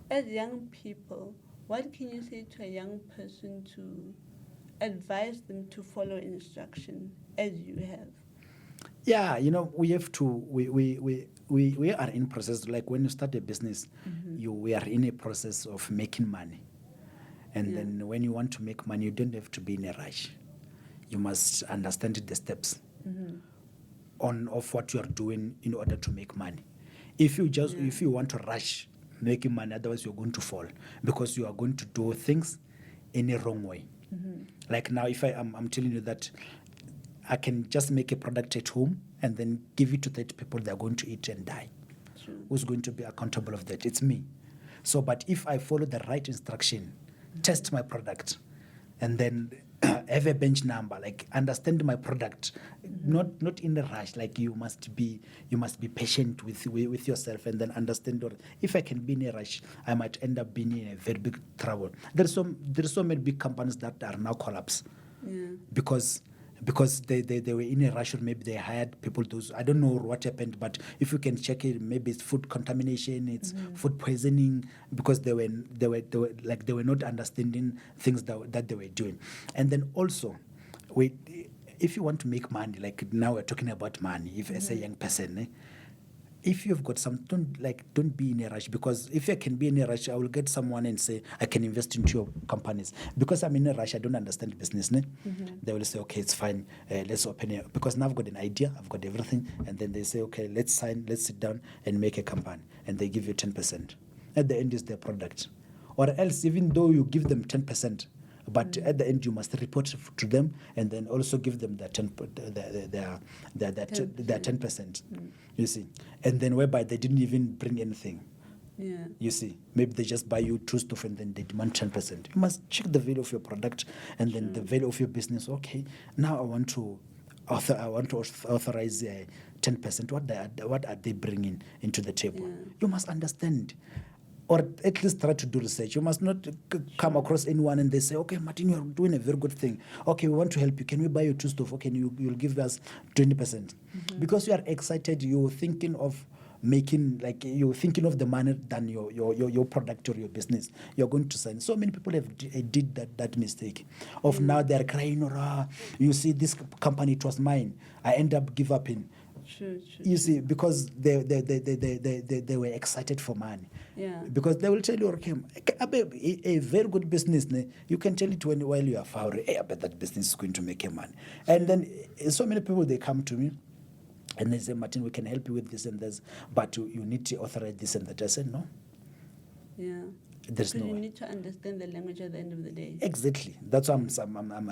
As young people, what can you say to a young person to advise them to follow instruction as you have? Yeah, we have to. We are in process. Like when you start a business, we are in a process of making money, and then when you want to make money, you don't have to be in a rush. You must understand the steps of what you are doing in order to make money. If you want to rush making money, otherwise you're going to fall, because you are going to do things in a wrong way. Like now, if I'm telling you that I can just make a product at home and then give it to 30 people, they're going to eat and die. True. Who's going to be accountable of that? It's me. So, but if I follow the right instruction, test my product, and then have a bench number, like understand my product, not in a rush. Like you must be patient with yourself, and then understand. Or if I can be in a rush, I might end up being in a very big trouble. There's so many big companies that are now collapse, because they were in a rush, or maybe they hired people. Those, I don't know what happened, but if you can check it, maybe it's food contamination, it's food poisoning, because they were not understanding things that they were doing. And then also, if you want to make money, like now we're talking about money, if as a young person, if you've got some, don't be in a rush, because if I can be in a rush, I will get someone and say I can invest into your companies. Because I'm in a rush, I don't understand business. They will say, okay, it's fine, let's open it, because now I've got an idea, I've got everything, and then they say, okay, let's sit down and make a company, and they give you 10%. At the end is their product. Or else, even though you give them 10%, but at the end you must report to them, and then also give them their 10%. You see, and then whereby they didn't even bring anything. You see, maybe they just buy you two stuff and then they demand 10%. You must check the value of your product, and then the value of your business. Okay, now I want to authorize 10%. What are they bringing into the table? You must understand, or at least try to do research. You must not come across anyone and they say, okay, Martin, you're doing a very good thing. Okay, we want to help you. Can we buy you two stuff? Okay, you'll give us 20%. Because you are excited, you're thinking of making, like, you're thinking of the money than your product or your business. You're going to sign. So many people did that mistake of now they're crying, or you see, this company, it was mine. I end up give up in. You see, because they were excited for money. Because they will tell you, okay, a very good business, you can tell it while you are far away, hey, I bet that business is going to make you money. And then so many people, they come to me and they say, Martin, we can help you with this and this, but you need to authorize this and that. I said, no. There's no you way. need to understand the language at the end of the day. Exactly. That's what I'm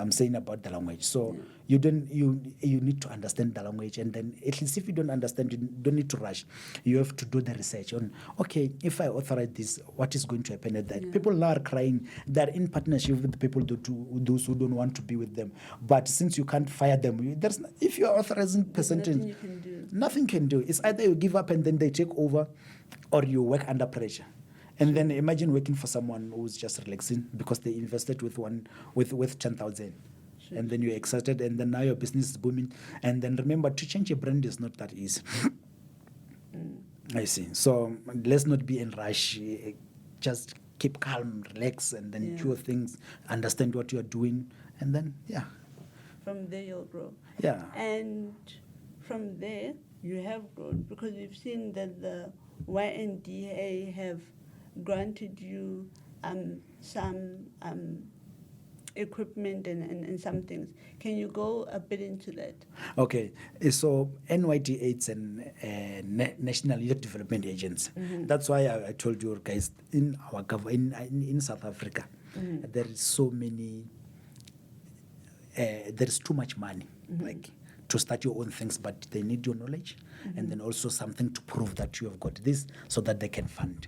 saying about the language. So you need to understand the language, and then at least if you don't understand, you don't need to rush. You have to do the research on, okay, if I authorize this, what is going to happen at that? People now are crying. They're in partnership with the people, those who don't want to be with them. But since you can't fire them, if you're authorizing percentage, nothing you can do. Nothing can do. It's either you give up and then they take over, or you work under pressure. And then imagine working for someone who's just relaxing because they invested with 10,000. And then you're excited, and then now your business is booming. And then remember, to change a brand is not that easy. I see. So let's not be in rush. Just keep calm, relax, and then do things, understand what you're doing, and then, From there, you'll grow. And from there, you have grown, because we've seen that the YNDA have granted you some equipment and some things. Can you go a bit into that? Okay, so NYDA, it's a National Youth Development Agency. That's why I told you guys, in our in South Africa, there is so many, there is too much money, like, to start your own things, but they need your knowledge and then also something to prove that you have got this, so that they can fund.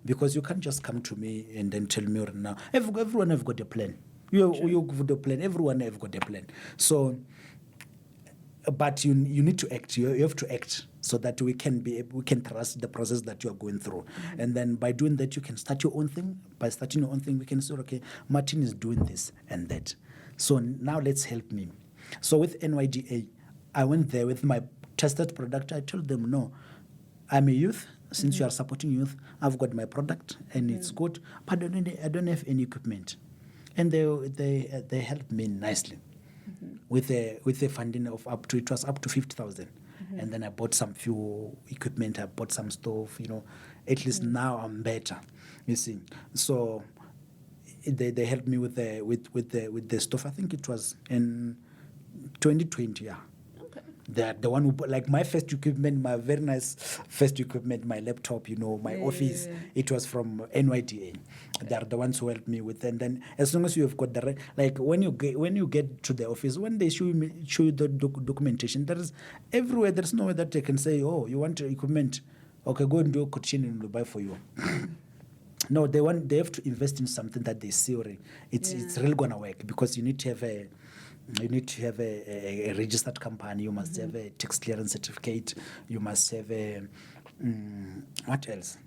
Because you can't just come to me and then tell me right now, everyone have got a plan. You got a plan, everyone have got a plan. So, but you need to act. You have to act so that we can trust the process that you are going through. And then by doing that, you can start your own thing. By starting your own thing, we can say, okay, Martin is doing this and that. So now let's help me. So with NYDA, I went there with my tested product. I told them, no, I'm a youth. Since you are supporting youth, I've got my product and it's good, but I don't have any equipment. And they helped me nicely with a funding of up to 50,000. And then I bought some few equipment. I bought some stuff. At least now I'm better. You see, so they helped me with the stuff. I think it was in 2020, the one who, like, my first equipment, my very nice first equipment, my laptop, my office, it was from NYDA. They're the ones who helped me with. And then as long as you have got the like, when you get to the office, when they show you the documentation, there is everywhere. There's nowhere that they can say, oh, you want equipment, okay, go and do a quotation and we'll buy for you. No, they have to invest in something that they see already. It's really gonna work, because you need to have a registered company. You must have a tax clearance certificate. You must have a what else?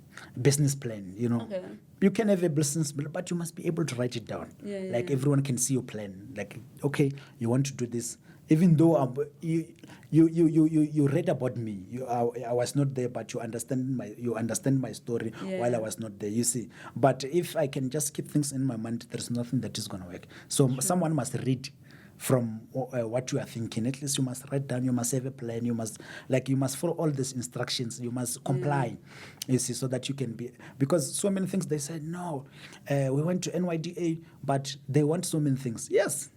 Business plan. Okay. You can have a business plan, but you must be able to write it down. Like everyone can see your plan. Like, okay, you want to do this. Even though you read about me, I was not there, but you understand my story while I was not there. You see, but if I can just keep things in my mind, there's nothing that is gonna work. So someone must read from what you are thinking. At least you must write down. You must have a plan. You must follow all these instructions. You must comply. You see, so that you can be, because so many things they said no. We went to NYDA, but they want so many things. Yes.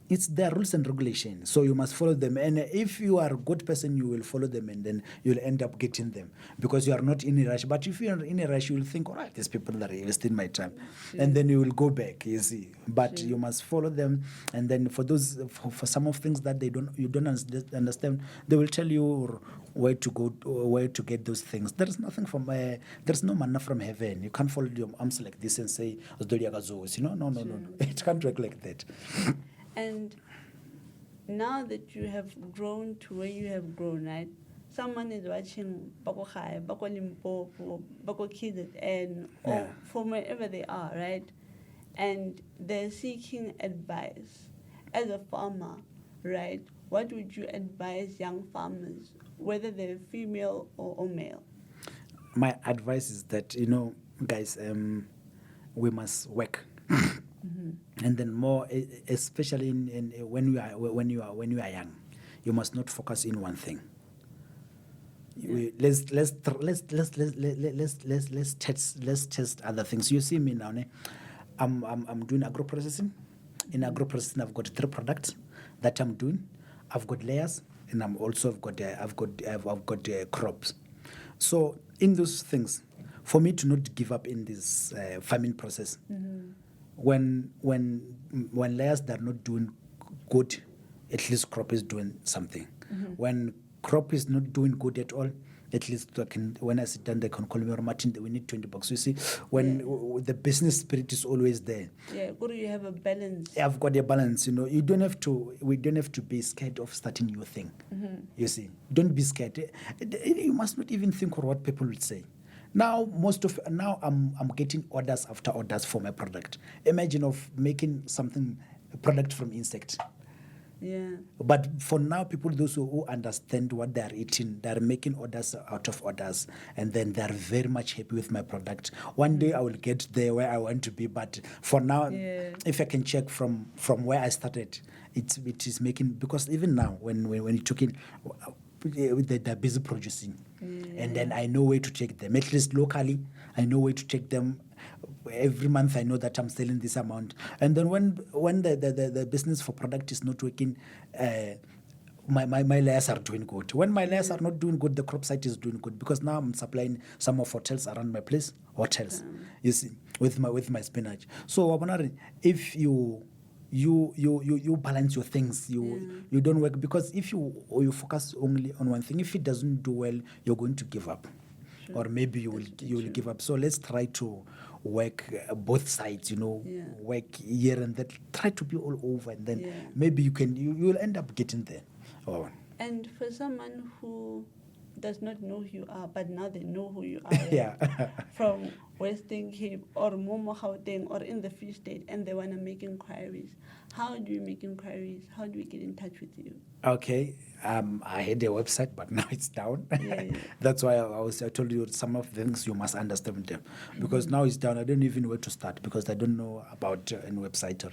It's their rules and regulations, so you must follow them. And if you are a good person, you will follow them, and then you'll end up getting them, because you are not in a rush. But if you are in a rush, you will think, all right, these people are wasting my time, and then you will go back. You see, but you must follow them. And then for some of things that you don't understand, they will tell you where to go, where to get those things. There's nothing there's no manna from heaven. You can't fold your arms like this and say, no. It can't work like that. And now that you have grown to where you have grown, right? Someone is watching Bako Khai, Bako Limpopo, Bako KZN, or from wherever they are, right? And they're seeking advice. As a farmer, right? What would you advise young farmers, whether they're female or male? My advice is that, guys, we must work. And then more, especially when you are young, you must not focus in one thing. Let's test other things. You see me now, I'm doing agro processing. In agro processing, I've got 3 products that I'm doing. I've got layers, and I've got crops. So in those things, for me to not give up in this farming process. When layers are not doing good, at least crop is doing something. When crop is not doing good at all, at least when I sit down, they can call me, Martin, we need 20 bucks. You see, when the business spirit is always there. Yeah, good, you have a balance. I've got a balance. We don't have to be scared of starting your thing. You see, don't be scared. You must not even think of what people will say. Now I'm getting orders after orders for my product. Imagine of making a product from insect. Yeah. But for now, those who understand what they are eating, they are making orders out of orders, and then they are very much happy with my product. One day I will get there where I want to be, but for now, if I can check from where I started, it is making, because even now when you took in, they're busy producing. And then I know where to take them. At least locally, I know where to take them. Every month I know that I'm selling this amount. And then when the business for product is not working, my layers are doing good. When my layers are not doing good, the crop site is doing good, because now I'm supplying some of hotels around my place. Hotels, you see, with my spinach. So if you balance your things, you don't work, because if you focus only on one thing, if it doesn't do well, you're going to give up. Or maybe you will give up. So let's try to work both sides, work here and there. Try to be all over, and then maybe you will end up getting there. And for someone who does not know who you are, but now they know who you are, right? From Western Cape or Momo Gauteng or in the Free State, and they want to make inquiries. How do you make inquiries? How do we get in touch with you? Okay, I had a website, but now it's down. That's why I told you some of the things you must understand them, because now it's down. I don't even know where to start, because I don't know about any website or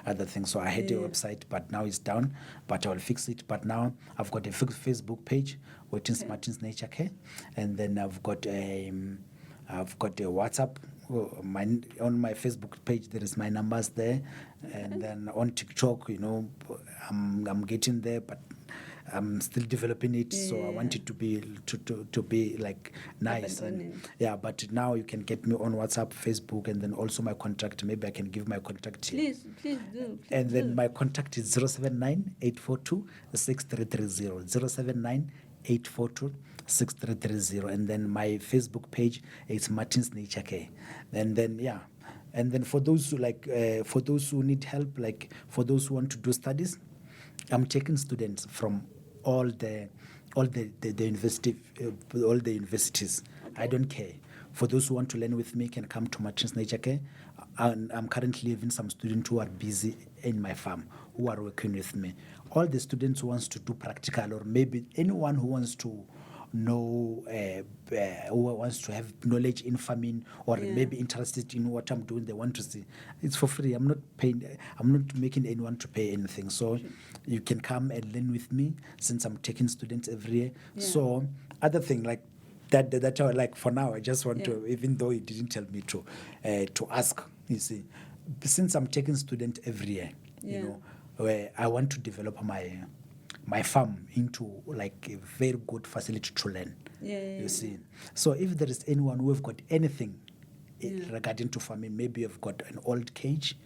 other things. So I had a website, but now it's down. But I will fix it. But now I've got a Facebook page, which is Martin's Nature Care, and then I've got a WhatsApp. On my Facebook page, there is my numbers there, and then on TikTok, I'm getting there, but I'm still developing it. So I want it to be like nice, but now you can get me on WhatsApp, Facebook, and then also my contact. Maybe I can give my contact. Please do. And then my contact is 079 842 6330 079 842 6330. And then my Facebook page is Martin's Nature Care. And then, yeah. And then for those who for those who need help, like for those who want to do studies, I'm taking students from all the university, all the universities. I don't care. For those who want to learn with me, can come to Martin's Nature Care. And I'm currently having some students who are busy in my farm, who are working with me. All the students who wants to do practical, or maybe anyone who wants to know, who wants to have knowledge in farming, or maybe interested in what I'm doing, they want to see. It's for free. I'm not paying. I'm not making anyone to pay anything. So you can come and learn with me, since I'm taking students every year. So other thing like that like for now, I just want to, even though you didn't tell me to ask, you see, since I'm taking students every year, you know, where I want to develop my farm into like a very good facility to learn. You see. So if there is anyone who have got anything regarding to farming, maybe you've got an old cage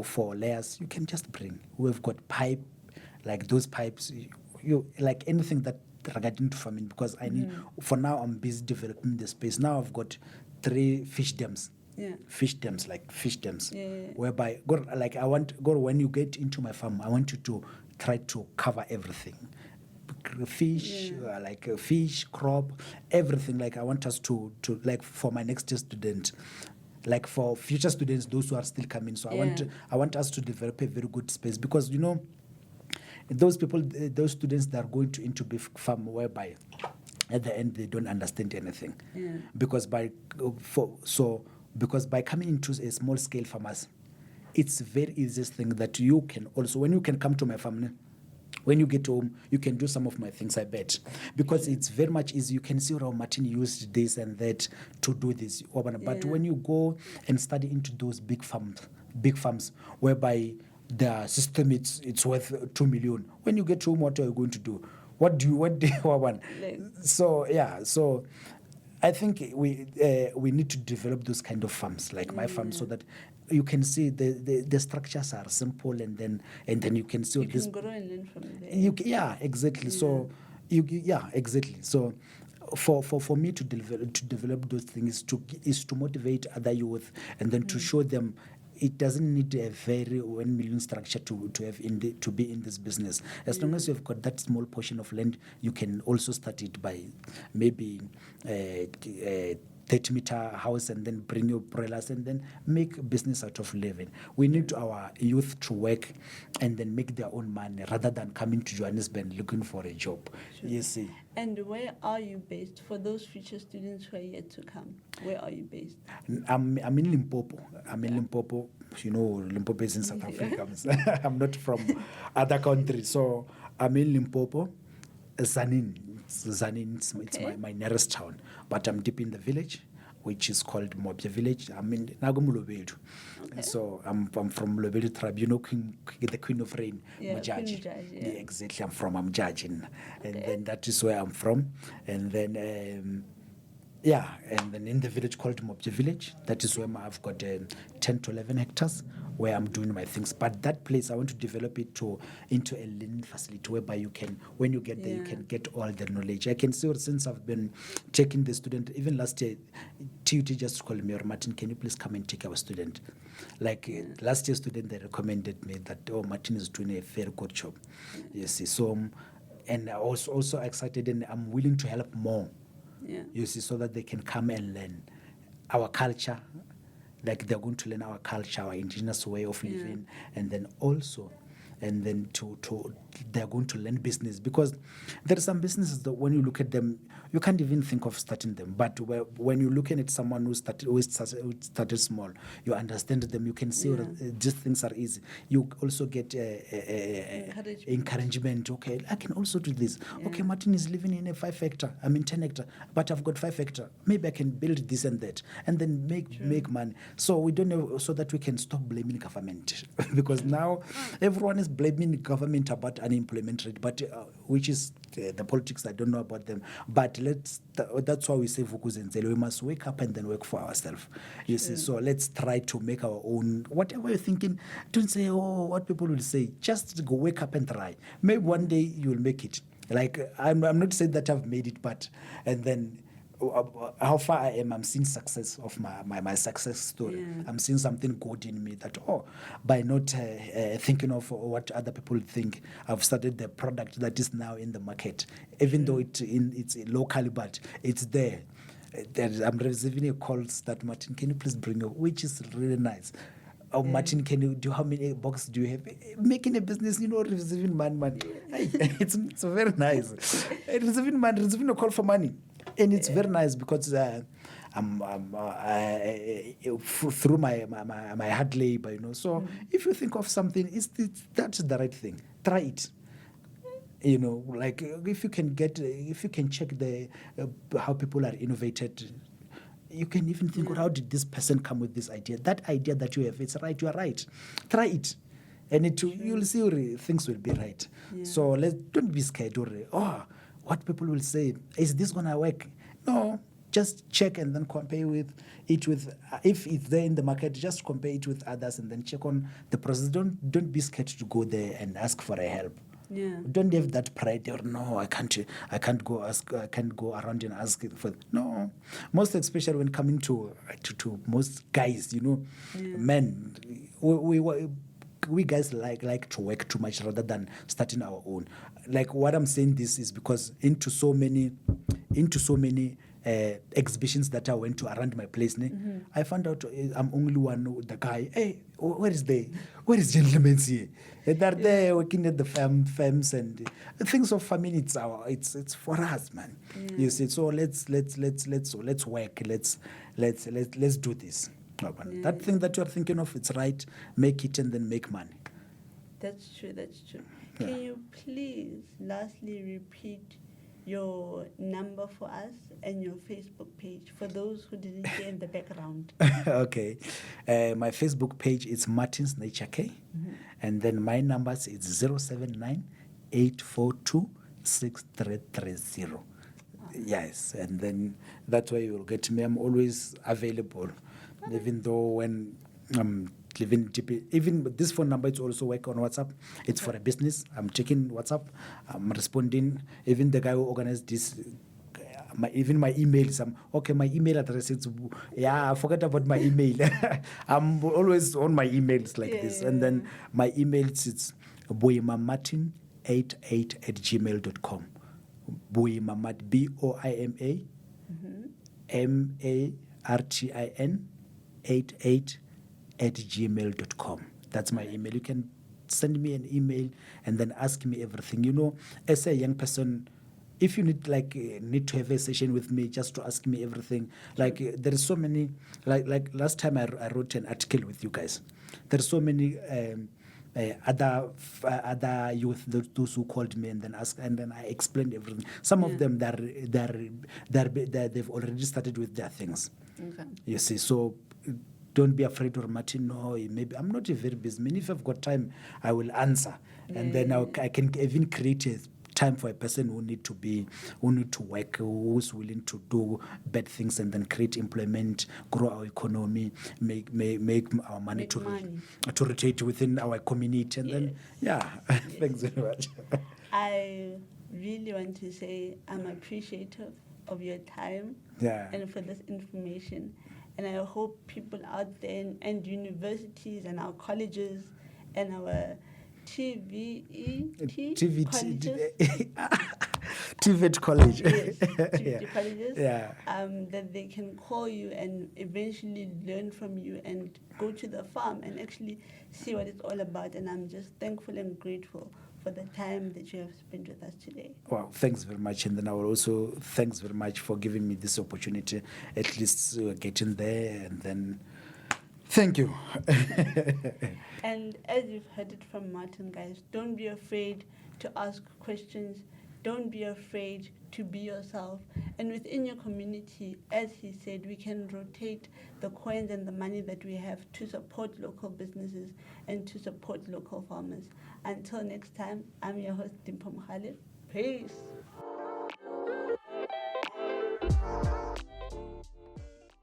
for layers, you can just bring. Who have got pipe, like those pipes, you like anything that regarding to farming, because I need, for now I'm busy developing the space. Now I've got 3 fish dams. Fish dams, whereby like I want when you get into my farm, I want you to try to cover everything, fish, fish, crop, everything. Like I want us to like for my next year student, like for future students, those who are still coming. So I want us to develop a very good space, because you know, those people, those students that are going to into beef farm, whereby at the end they don't understand anything, because by coming into a small scale farmers, it's very easiest thing that you can also, when you can come to my family, when you get home, you can do some of my things, I bet. Because it's very much easy. You can see how Martin used this and that to do this. But when you go and study into those big farms, whereby the system it's worth 2 million. When you get home, what are you going to do? What do you want? So I think we need to develop those kind of farms, like my farm, so that you can see the structures are simple, and then you can see you this. Can grow and learn from there. Exactly. So exactly. So for me to develop those things is to motivate other youth, and then to show them. It doesn't need a very 1 million structure to have to be in this business. As long as you've got that small portion of land, you can also start it by maybe 30-meter house, and then bring your broilers, and then make business out of living. We need our youth to work and then make their own money, rather than coming to Johannesburg looking for a job. You see. And where are you based? For those future students who are yet to come, where are you based? I'm in Limpopo. In Limpopo. You know, Limpopo is in South Africa. I'm not from other countries. So I'm in Limpopo. Zanin, it's my nearest town. But I'm deep in the village, which is called Mobya village. I'm in Nagumulobedu. So I'm from Lobedu tribe. You know, the Queen of Rain, Mujaji. Yeah, exactly. I'm from Mujajin. And then that is where I'm from. And then, and then in the village called Mobya village, that is where I've got 10 to 11 hectares where I'm doing my things. But that place, I want to develop it into a learning facility whereby you can, when you get there, you can get all the knowledge. I can see since I've been taking the student, even last year, TUT just called me, or Martin, can you please come and take our student? Like last year's student, they recommended me that, Martin is doing a very good job. You see, so, and I was also excited, and I'm willing to help more. You see, so that they can come and learn our culture, like they're going to learn our culture, our indigenous way of living, and then also, they're going to learn business, because there are some businesses that when you look at them, you can't even think of starting them. But when you're looking at someone who started small, you understand them. You can see these things are easy. You also get encouragement. Okay, I can also do this. Okay, Martin is living in a 10 hectare, but I've got 5 hectare. Maybe I can build this and that, and then make money. So we don't know, so that we can stop blaming government because now everyone is blaming the government about unemployment rate, but which is the politics. I don't know about them, but that's why we say Vukuzenzele. We must wake up and then work for ourselves. You see, so let's try to make our own. Whatever you're thinking, don't say, what people will say. Just go wake up and try. Maybe one day you will make it. Like, I'm not saying that I've made it, but, and then how far I am, I'm seeing success of my success story. Yeah. I'm seeing something good in me that, by not thinking of what other people think, I've started the product that is now in the market, even though it's locally, but it's there. I'm receiving a calls that, Martin, can you please bring your, which is really nice. Oh, Martin, can you do, how many boxes do you have? Making a business, receiving money. Hey, it's very nice. Receiving money, receiving a call for money. And it's very nice because through my hard labor, So if you think of something, that's the right thing. Try it. Like if you can check the how people are innovated, you can even think, how did this person come with this idea? That idea that you have, it's right. You are right. Try it, and you'll see things will be right. Yeah. So don't be scared. What people will say, is this gonna work? No, just check and then compare with if it's there in the market, just compare it with others and then check on the process. Don't be scared to go there and ask for a help. Yeah. Don't have that pride or no, I can't go around and ask for. No, most especially when coming to most guys, men, we guys like to work too much rather than starting our own. Like, what I'm saying this is because into so many exhibitions that I went to around my place, I found out I'm only one the guy. Hey, where is gentlemen here? They're there working at the firms and things of family. It's for us, man. Yeah. You see, so let's work. Let's do this. That thing that you're thinking of, it's right. Make it and then make money. That's true. Yeah. Can you please lastly repeat your number for us and your Facebook page for those who didn't hear in the background? Okay. My Facebook page is Martin's Nature Care. And then my numbers is 079 842 6330. Yes. And then that's why you'll get me. I'm always available. Even though when I'm living deep, even this phone number, it's also work on WhatsApp. It's for a business. I'm checking WhatsApp. I'm responding. Even the guy who organized this, my emails. My email address is, I forgot about my email. I'm always on my emails like this. And then my emails, it's boima88@gmail.com. Boima, BOIMA MARTIN 88@gmail.com. That's my email. You can send me an email and then ask me everything. As a young person, if you need to have a session with me just to ask me everything, there is so many, like last time I wrote an article with you guys. There's so many other youth, those who called me and then asked, and then I explained everything. Some of them they've already started with their things. Okay. You see, so don't be afraid, or Martin, no, maybe I'm not a very busy man. If I've got time, I will answer. And then I can even create a time for a person who need to work, who's willing to do bad things and then create employment, grow our economy, make our money to rotate within our community. And then, thanks very much. I really want to say I'm appreciative of your time and for this information. And I hope people out there and universities and our colleges and our TVET colleges. TVET college. Yes, TVET colleges. Yeah. That they can call you and eventually learn from you and go to the farm and actually see what it's all about. And I'm just thankful and grateful for the time that you have spent with us today. Wow, thanks very much. And then I will also thanks very much for giving me this opportunity, at least getting there, and then thank you. And as you've heard it from Martin, guys, don't be afraid to ask questions. Don't be afraid to be yourself. And within your community, as he said, we can rotate the coins and the money that we have to support local businesses and to support local farmers. Until next time, I'm your host, Dimpho Mkhale. Peace.